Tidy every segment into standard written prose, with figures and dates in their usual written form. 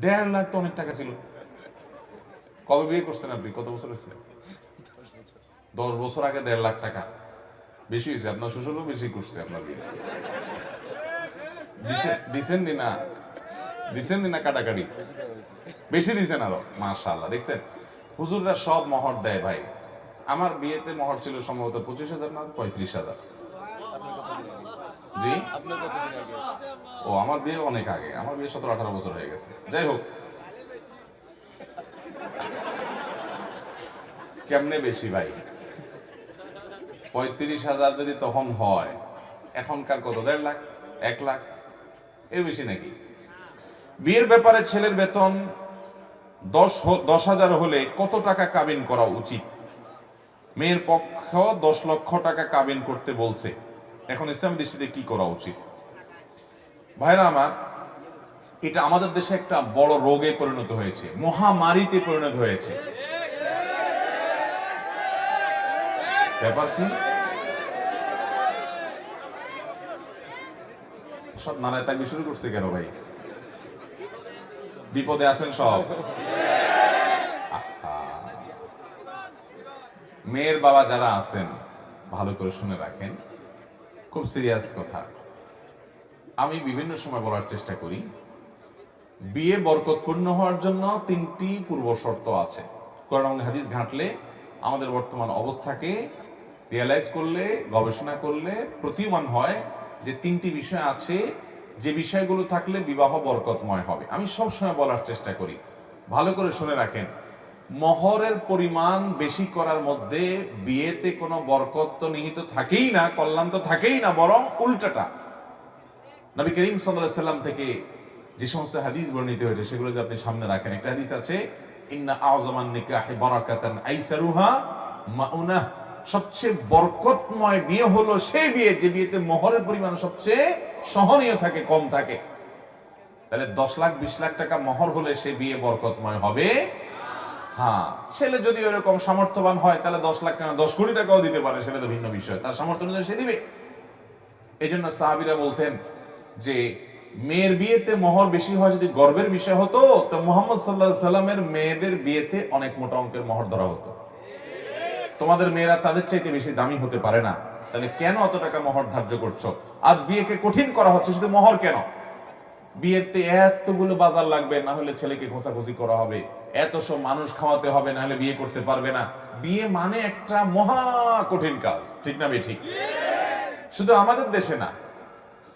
1.5 লাখ তো অনেক টাকা ছিল। কবে বিয়ে করছেন আপনি? কত বছর হয়েছে? 10 বছর আগে 1.5 লাখ টাকা বেশি হয়েছে। আপনার শ্বশুরও বেশি করছে আপনার বিয়ে। দিছেন না কাটাকাটি বেশি দিছেন আরো। মাশাআল্লাহ, দেখছেন হুজুররা সব মহর দেয় ভাই। আমার বিয়েতে মহর ছিল সম্ভবত 25,000 না 35,000। জি, ও আমার বিয়ে অনেক আগে, আমার বিয়ে 17-18 বছর হয়ে গেছে। যাই হোক, কেমনে বেশি ভাই? 35,000 যদি তখন হয়, এখনকার কত? 1.5 লাখ, 1 লাখ, এর বেশি নাকি? বিয়ের ব্যাপারে ছেলের বেতন 10,000 হলে কত টাকা কাবিন করা উচিত? মেয়ের পক্ষ 10 লক্ষ টাকা কাবিন করতে বলছে, এখন ইসলাম দৃষ্টিতে কি করা উচিত? ভাইরা আমার, এটা আমাদের দেশে একটা বড় রোগে পরিণত হয়েছে, মহামারীতে পরিণত হয়েছে। ব্যাপার কি? সব নানায় তাকবীর শুরু করছে কেন ভাই? বিপদে আছেন সব? মেয়ের বাবা যারা আছেন ভালো করে শুনে রাখেন, খুব সিরিয়াস কথা। আমি বিভিন্ন সময় বলার চেষ্টা করি, বিয়ে বরকতপূর্ণ হওয়ার জন্য 3টি পূর্ব শর্ত আছে। কোরআন এবং হাদিস ঘাঁটলে, আমাদের বর্তমান অবস্থাকে রিয়েলাইজ করলে, গবেষণা করলে প্রতীয়মান হয় যে 3টি বিষয় আছে, যে বিষয়গুলো থাকলে বিবাহ বরকতময় হবে। আমি সবসময় বলার চেষ্টা করি, ভালো করে শুনে রাখেন, মহরের পরিমাণ বেশি করার মধ্যে বিয়েতে কোনো বরকত তো নিহিত থাকেই না, কল্যাণ তো থাকেই না, বরং উল্টাটা। নবী করিম সাল্লাল্লাহু আলাইহি সাল্লাম থেকে যে সমস্ত হাদিস বর্ণিত হয়েছে সেগুলো যদি আপনি সামনে রাখেন, একটা হাদিস আছে, ইন্না আযমান নিকাহি বারাকাতান আইসারুহা মাউনাহ, সবচেয়ে বরকতময় বিয়ে হলো সেই বিয়ে যে বিয়েতে মোহরের পরিমাণ সবচেয়ে সহনীয় থাকে, কম থাকে। তাহলে 10 লাখ 20 লাখ টাকা মোহর হলে সেই বিয়ে বরকতময় হবে? হ্যাঁ, ছেলে যদি এরকম সামর্থ্যবান হয় তাহলে 10 লাখ কেন, 10 কোটি টাকাও দিতে পারে, সেটা তো ভিন্ন বিষয়, তার সামর্থ্য অনুযায়ী সে দিবে। এই জন্য সাহাবীরা বলতেন যে মেয়ের বিয়েতে মোহর বেশি হয় যদি গর্বের বিষয় হতো, তো মুহাম্মদ সাল্লাল্লাহু আলাইহি সাল্লামের মেয়েদের বিয়েতে অনেক মোটা অঙ্কের মোহর ধরা হতো। তোমাদের মেয়েরা তাদের চাইতে বেশি দামি হতে পারে না, তাহলে কেন অত টাকা মোহর ধার্য করছো? আজ বিয়েকে কঠিন করা হচ্ছে, শুধু মোহর কেন, বিয়েতে এতগুলো বাজার লাগবে, না হলে ছেলেকে খোঁচাখুচি করা হবে, এত সব মানুষ খাওয়াতে হবে, না হলে বিয়ে করতে পারবে না। বিয়ে মানে একটা মহা কঠিন কাজ, ঠিক না বেঠিক? শুধু আমাদের দেশে না,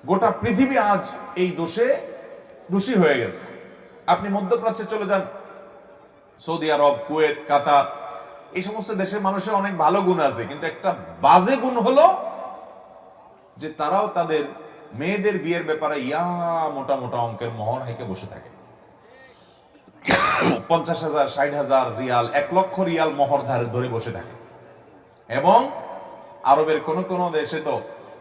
গোটা পৃথিবী আজ এই দোষে দোষী হয়ে গেছে। আপনি মধ্যপ্রাচ্যে চলে যান, সৌদি আরব, কুয়েত, কাতার, এই সমস্ত দেশের মানুষের অনেক ভালো গুণ আছে, কিন্তু একটা বাজে গুণ হলো যে তারাও তাদের মেয়েদের বিয়ের ব্যাপারে মোটা মোটা অঙ্কের মোহর হেঁকে বসে থাকে। 50,000, 60,000 রিয়াল, 1 লক্ষ রিয়াল মোহর ধরে বসে থাকে। এবং আরবের কোন কোন দেশে তো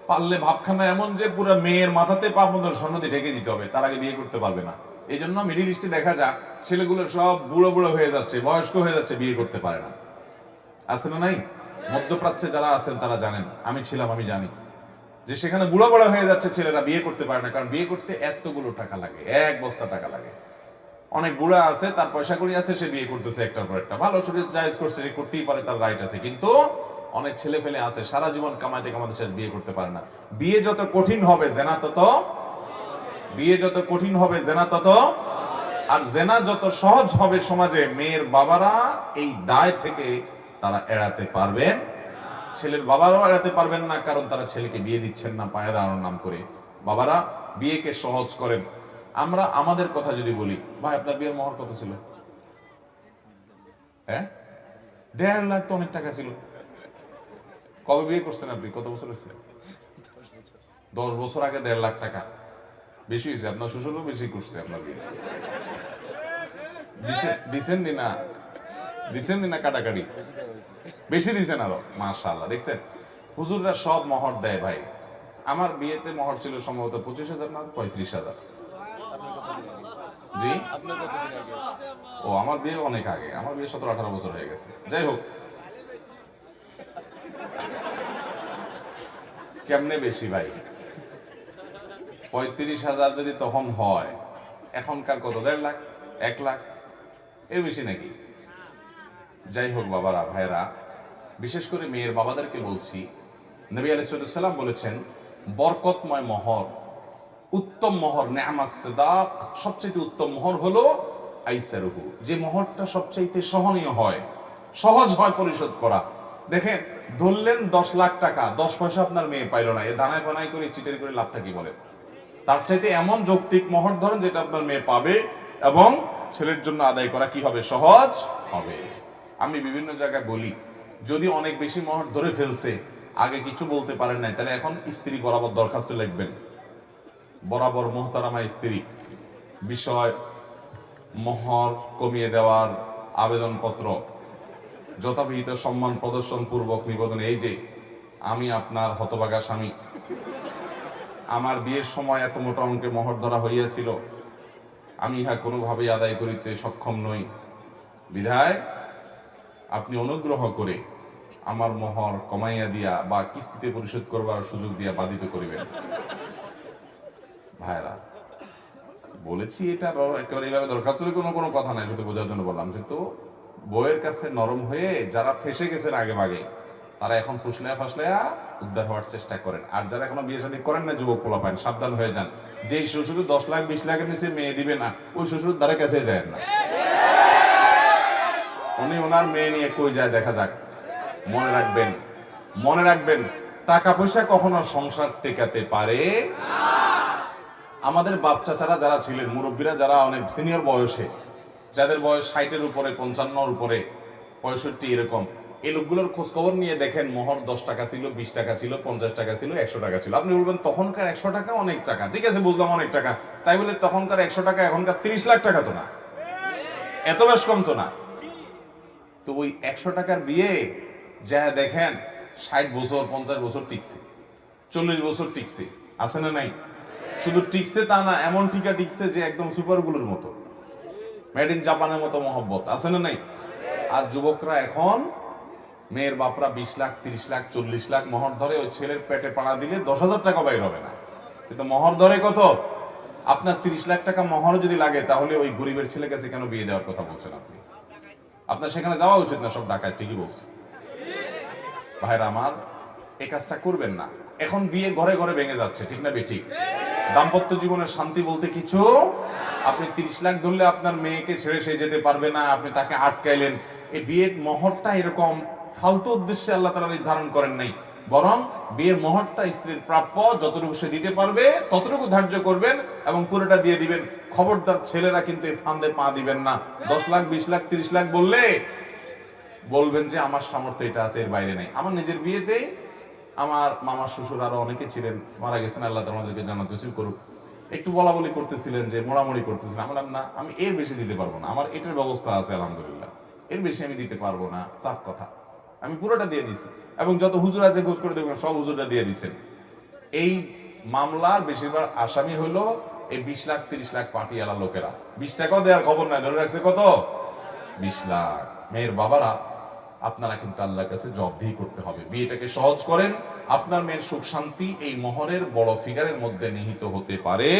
পারলে ভাবখানা এমন যে পুরো মেয়ের মাথাতে পা পর্যন্ত স্বর্ণ দিয়ে ঢেকে দিতে হবে, তার আগে বিয়ে করতে পারবে না। এই জন্য মিডিল ইস্টে দেখা যায় ছেলেগুলো সব বুড়ো বুড়ো হয়ে যাচ্ছে, বয়স্ক হয়ে যাচ্ছে, বিয়ে করতে পারে না। আছে না নাই? মধ্যপ্রাচ্যে যারা আছেন তারা জানেন, আমি ছিলাম, আমি জানি যে সেখানে বুড়ো বড় হয়ে যাচ্ছে ছেলেরা, বিয়ে করতে পারে না, কারণ বিয়ে করতে এতগুলো টাকা লাগে, 1 বস্তা টাকা লাগে। অনেক বুড়া আছে, তার পয়সা কড়ি আছে, সে বিয়ে করতেছে একটার পর একটা, ভালো শরীর জায়েজ করছে, সে করতেই পারে, তার রাইট আছে। কিন্তু অনেক ছেলে ফেলে আছে সারা জীবন কামাইতে কামাইতে শেষ, বিয়ে করতে পারে না। বিয়ে যত কঠিন হবে জেনা তত, বিয়ে যত কঠিন হবে জেনা তত, আর জেনা যত সহজ হবে সমাজে, মেয়ের বাবারা এই দায় থেকে তারা এড়াতে পারবেন, ছেলের বাবারাও এড়াতে পারবেন না, কারণ তারা ছেলেকে বিয়ে দিচ্ছেন না পায়ে দাঁড়ানোর নাম করে। বাবারা বিয়েকে সহজ করেন। আমরা আমাদের কথা যদি বলি, ভাই আপনার বিয়ের মোহর কত ছিল? হ্যাঁ, 1.5 লাখ তো অনেক টাকা ছিল। কবে বিয়ে করছেন আপনি? কত বছর হয়েছে? 10 বছর আগে 1.5 লাখ টাকা বেশি হয়েছে। আপনার শ্বশুরও বেশি করছে আপনার বিয়ে। দিছেন না কাটাকাটি বেশি দিছেন আরো। মাশাআল্লাহ, দেখছেন হুজুররা সব মোহর দেয় ভাই। আমার বিয়েতে মোহর ছিল সম্ভবত 25,000 না 35,000। জি, ও আমার বিয়ে অনেক আগে, আমার বিয়ে 17-18 বছর হয়ে গেছে। যাই হোক, কেমনে বেশি ভাই? 35,000 যদি তখন হয়, এখনকার কত? 1.5 লাখ, 1 লাখ, এর বেশি নাকি? যাই হোক বাবারা, ভাইরা, বিশেষ করে মেয়ের বাবাদেরকে বলছি, নবী আলাইহিস সালাম বলেছেন বরকতময় মোহর, উত্তম মোহর, নেআমাস সাদাক, সবচেয়ে উত্তম মোহর হলো আইসারুহু, যে মোহরটা সবচাইতে সহনীয় হয়, সহজ হয় পরিশোধ করা। দেখেন, ধরলেন 10 লাখ টাকা, 10 পয়সা আপনার মেয়ে পাইল না, এ দানায় পানায় করে চিটারি করে লাভটা কি বলেন? তার চাইতে এমন যৌক্তিক মোহর ধরেন যেটা আপনার মেয়ে পাবে এবং ছেলের জন্য আদায় করা কি হবে? সহজ হবে। আমি বিভিন্ন জায়গায় বলি, যদি অনেক বেশি মোহর ধরে ফেলছে, আগে কিছু বলতে পারেন নাই, তাহলে এখন স্ত্রী বরাবর দরখাস্ত লিখবেন, বরাবর মোহতারামা স্ত্রী, বিষয় মোহর কমিয়ে দেওয়ার আবেদনপত্র যথাবিহিত সম্মান প্রদর্শন পূর্বক নিবেদন। এই যে আমি আপনার হতভাগা স্বামী, আমার বিয়ের সময় এত মোটা অঙ্কে মোহর ধরা হইয়াছিল, আমি ইহা কোনোভাবেই আদায় করিতে সক্ষম নই, বিধায় আপনি অনুগ্রহ করে আমার মোহর কমাইয়া দিয়া বা কিস্তিতে পরিশোধ করবার সুযোগ দিয়া বাধিত করিবেন। ভাইরা, বলেছি এটা একেবারে এইভাবে দরখাস্তের কোনো কথা নাই, শুধু বোঝার জন্য বললাম। কিন্তু বইয়ের কাছে নরম হয়ে যারা ফেসে গেছেন আগে ভাগে, তারা এখন ফুসলায়া ফাসলায়া উদ্ধার হওয়ার চেষ্টা করেন। আর যারা এখনো বিয়ে শাদী করেন না, যুবক পোলাপান, সাবধান হয়ে যান। যেই শ্বশুর 10 লাখ 20 লাখের নিচে মেয়ে দিবে না, ওই শ্বশুর দ্বারা কাছে যায় না। উনি ওনার মেয়ে নিয়ে কই যায় দেখা যাক। মনে রাখবেন, মনে রাখবেন, টাকা পয়সা কখনো সংসার টেকাতে পারে। আমাদের বাপ চাচারা যারা ছিলেন, মুরব্বীরা যারা অনেক সিনিয়র বয়সে, যাদের বয়স 60-এর উপরে, 55-এর উপরে, 65 এরকম, এই লোকগুলোর খোঁজ খবর নিয়ে দেখেন, মোহর 10 টাকা ছিল, 20 টাকা ছিল, 50 টাকা ছিল, 100 টাকা ছিল। আপনি বলবেন তখনকার 100 টাকা অনেক টাকা, ঠিক আছে বুঝলাম অনেক টাকা, তাই বলে তখনকার 100 টাকা এখনকার 30 লাখ টাকা তো না, এত বেশ কম তো না। তো ওই 100 টাকার বিয়ে যা দেখেন 60 বছর 50 বছর টিকছে, 40 বছর টিকছে, আছে না নাই? শুধু টিকছে তা না, এমন টিকা টিকছে যে একদম সুপারগুলোর মতো, মেড ইন জাপানের মতো মহব্বত, আছে না নাই? আর যুবকরা এখন, মেয়ের বাপরা 20 লাখ 30 লাখ 40 লাখ মোহর ধরে, ওই ছেলের পেটে পাড়া দিলে 10,000 টাকা বাইর হবে না, কিন্তু মোহর ধরে কত? আপনার 30 লাখ টাকা মোহর যদি লাগে, তাহলে ওই গরিবের ছেলে কাছে কেন বিয়ে দেওয়ার কথা বলছেন আপনি? আপনার সেখানে যাওয়া উচিত না, সব ডাকায়, ঠিকই বলছে। ভাইরা আমার, এই কাজটা করবেন না। এখন বিয়ে ঘরে ঘরে ভেঙে যাচ্ছে, ঠিক না বেঠিক? দাম্পত্য জীবনে শান্তি বলতে কিছু, আপনি 30 লাখ ধরলে আপনার মেয়েকে ছেড়ে সে যেতে পারবে না, আপনি তাকে আটকাইলেন। এই বিয়ের মোহরটা এরকম ফালতু উদ্দেশ্যে আল্লাহ তাআলা নির্ধারণ করেন নাই, বরং বিয়ের মোহরটা স্ত্রীর প্রাপ্য, যতটুকু সে দিতে পারবে ততটুকু ধার্য করবেন এবং পুরোটা দিয়ে দিবেন। খবরদার ছেলেরা কিন্তু এই ফান্দে পা দিবেন না। 10 লাখ 20 লাখ 30 লাখ বললে বলবেন যে আমার সামর্থ্য এটা আছে, এর বাইরে নেই। আমার নিজের বিয়েতেই আমার মামার শ্বশুর আরো অনেকে ছিলেন, মারা গেছেন, আল্লাহ আমাদেরকে জান্নাত নসিব করুক, একটু বলা বলি করতেছিলেন, যে মোড়ামুড়ি করতেছিলেন। আমি বললাম না, আমি এর বেশি দিতে পারবো না, আমার এটার ব্যবস্থা আছে আলহামদুলিল্লাহ, এর বেশি আমি দিতে পারবো না, সাফ কথা। আমি পুরোটা দিয়ে দিছি এবং যত হুজুর আছে খোঁজ করে দেখবেন সব হুজুরটা দিয়ে দিচ্ছেন। এই মামলার বেশিরভাগ আসামি হলো এই 20 লাখ 30 লাখ পাটিয়ালা লোকেরা। 20 টাকাও দেওয়ার খবর নাই, ধরে রাখছে কত? 20 লাখ। মেয়ের বাবারা, আপনারা কিন্তু আল্লাহর কাছে জবাবদিহি করতে হবে। বিয়েটাকে সহজ করেন, আপনার মেয়ের সুখ শান্তি এই মোহরের বড় ফিগারের মধ্যে নিহিত হতে পারে।